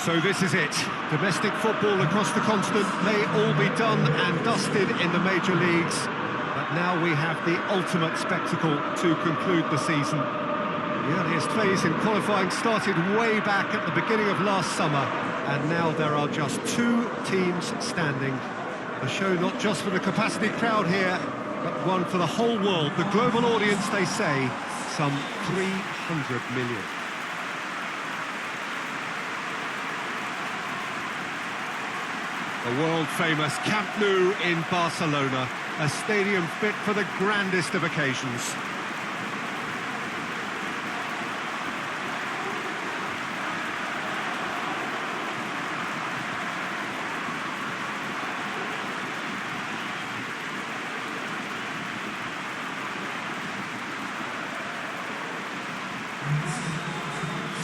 So this is it. Domestic football across the continent may all be done and dusted in the major leagues. But now we have the ultimate spectacle to conclude the season. The earliest phase in qualifying started way back at the beginning of last summer. And now there are just 2 teams standing. A show not just for the capacity crowd here, but one for the whole world. The global audience, they say, some 300 million. The world-famous Camp Nou in Barcelona, a stadium fit for the grandest of occasions.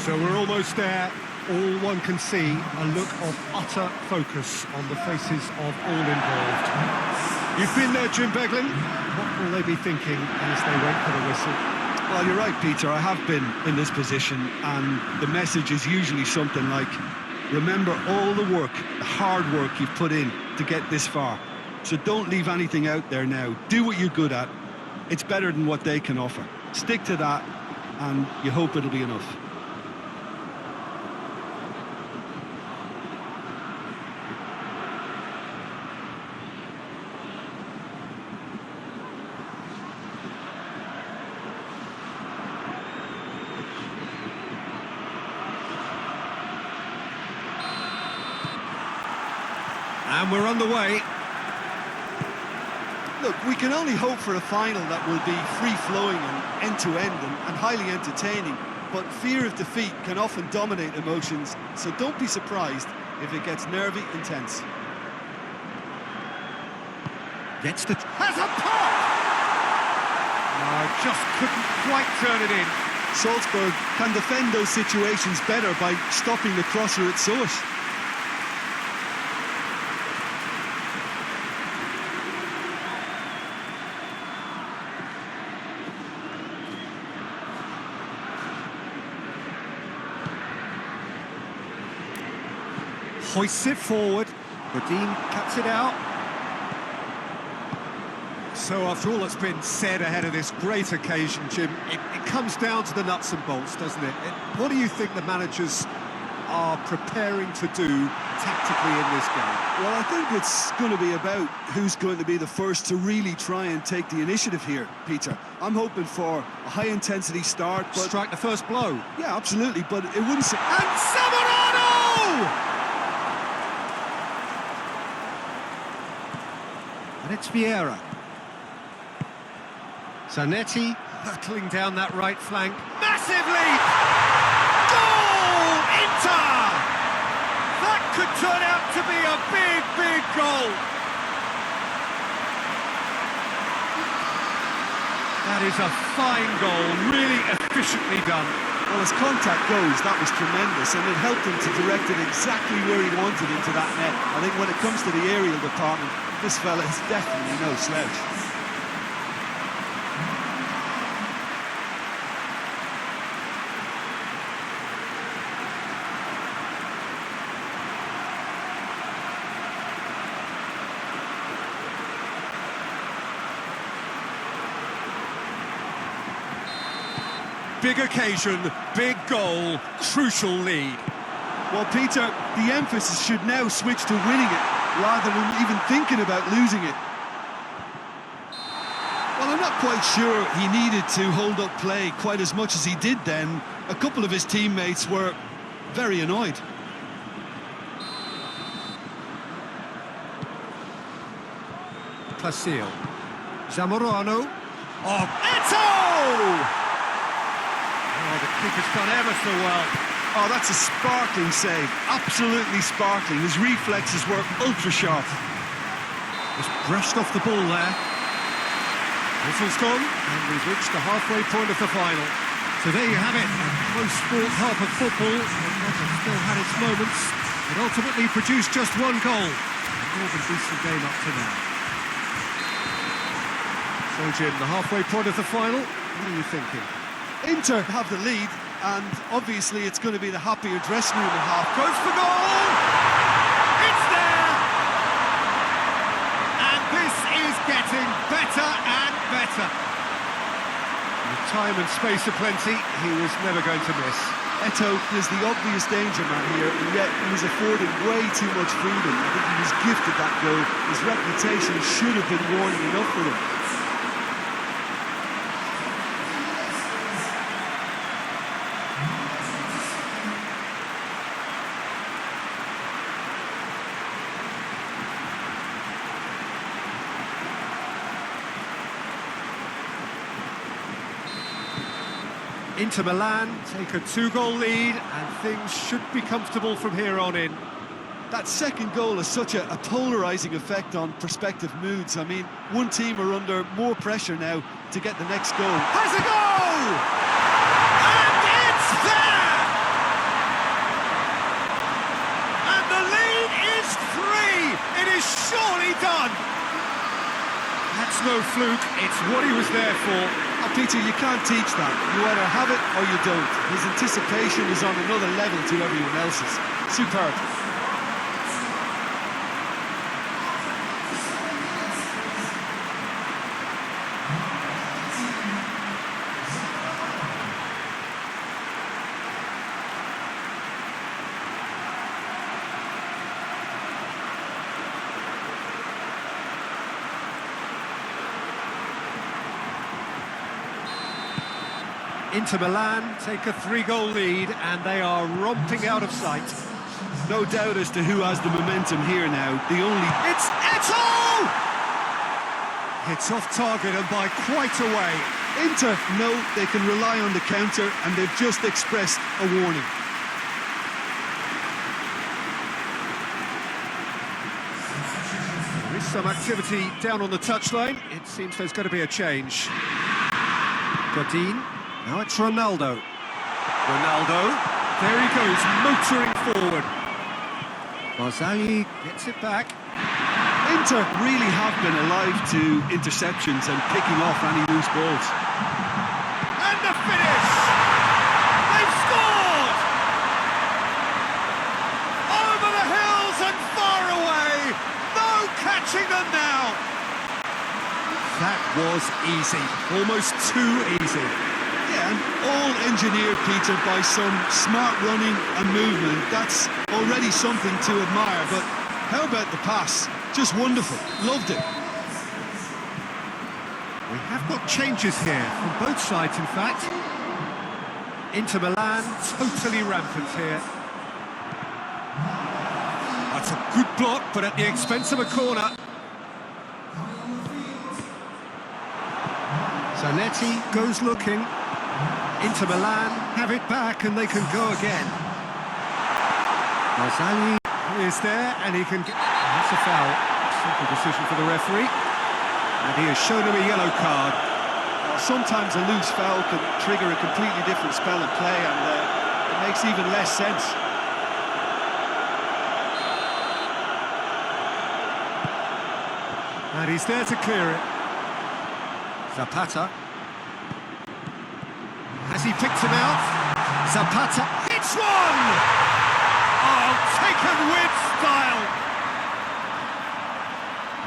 So we're almost there. All one can see, a look of utter focus on the faces of all involved. You've been there, Jim Beglin. What will they be thinking as they wait for the whistle? Well, you're right, Peter. I have been in this position, and the message is usually something like, remember all the work, the hard work you've put in to get this far. So don't leave anything out there now. Do what you're good at. It's better than what they can offer. Stick to that, and you hope it'll be enough. And we're on the way. Look, we can only hope for a final that will be free-flowing and end-to-end and highly entertaining, but fear of defeat can often dominate emotions, so don't be surprised if it gets nervy, intense. Gets the... has a pop! No, just couldn't quite turn it in. Salzburg can defend those situations better by stopping the crosser at source. Hoists it forward. Badin cuts it out. So after all that's been said ahead of this great occasion, Jim, it comes down to the nuts and bolts, doesn't it? What do you think the managers are preparing to do tactically in this game? Well, I think it's going to be about who's going to be the first to really try and take the initiative here, Peter. I'm hoping for a high-intensity start, but... strike the first blow. Yeah, absolutely, but it wouldn't... And Zamorano! And it's Vieira. Zanetti hurtling down that right flank. Massive leap! Goal! Inter! That could turn out to be a big, big goal. That is a fine goal, really efficiently done. Well, as contact goes, that was tremendous, and it helped him to direct it exactly where he wanted into that net. I think when it comes to the aerial department, this fella is definitely no slouch. Big occasion, big goal, crucial lead. Well, Peter, the emphasis should now switch to winning it, rather than even thinking about losing it. Well, I'm not quite sure he needed to hold up play quite as much as he did then. A couple of his teammates were very annoyed. Plasil. Zamorano. Oh, Eto! Oh, the keeper's done ever so well. Oh, that's a sparkling save. Absolutely sparkling. His reflexes were ultra-sharp. Just brushed off the ball there. Whistle's gone, and we've reached the halfway point of the final. So there you have it. Most sport half of football, and has still had its moments, but ultimately produced just one goal. A more than decent game up to now. So, Jim, the halfway point of the final, what are you thinking? Inter have the lead, and obviously it's going to be the happier dressing room at half. Goes for goal! It's there! And this is getting better and better. With time and space aplenty, he was never going to miss. Eto'o is the obvious danger man here, and yet he was afforded way too much freedom. I think he was gifted that goal. His reputation should have been warning enough for him. Inter Milan take a 2-goal lead and things should be comfortable from here on in. That second goal has such a polarising effect on prospective moods. I mean, one team are under more pressure now to get the next goal. Has a goal! And it's there! And the lead is 3! It is surely done! That's no fluke, it's what he was there for. Oh, Peter, you can't teach that. You either have it or you don't. His anticipation is on another level to everyone else's. Superb. Inter Milan take a 3-goal lead and they are romping out of sight. No doubt as to who has the momentum here now. It's Eto'o! It's off target and by quite a way. Inter know they can rely on the counter, and they've just expressed a warning. There is some activity down on the touchline. It seems there's going to be a change. Godin. Now it's Ronaldo. Ronaldo. There he goes, motoring forward. Barzagli gets it back. Inter really have been alive to interceptions and picking off any loose balls. And the finish! They've scored! Over the hills and far away! No catching them now! That was easy. Almost too easy. Yeah, and all engineered, Peter, by some smart running and movement. That's already something to admire, but how about the pass? Just wonderful. Loved it. We have got changes here, from both sides, in fact. Inter Milan, totally rampant here. That's a good block, but at the expense of a corner. Zanetti goes looking. Inter Milan have it back and they can go again. Barzagli is there and he can get... That's a foul. Simple decision for the referee. And he has shown him a yellow card. Sometimes a loose foul can trigger a completely different spell of play, and it makes even less sense. And he's there to clear it. Zapata. Has he picked him out? Zapata hits one! Oh, taken with style!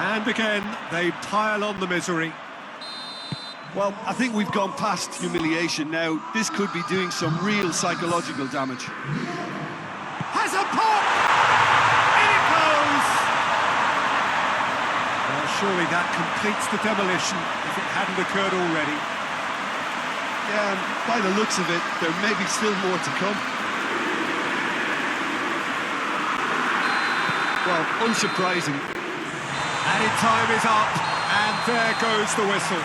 And again, they pile on the misery. Well, I think we've gone past humiliation now. This could be doing some real psychological damage. Has a pop! In it goes! Well, surely that completes the demolition if it hadn't occurred already. Yeah, and by the looks of it, there may be still more to come. Well, unsurprising. Added time is up, and there goes the whistle.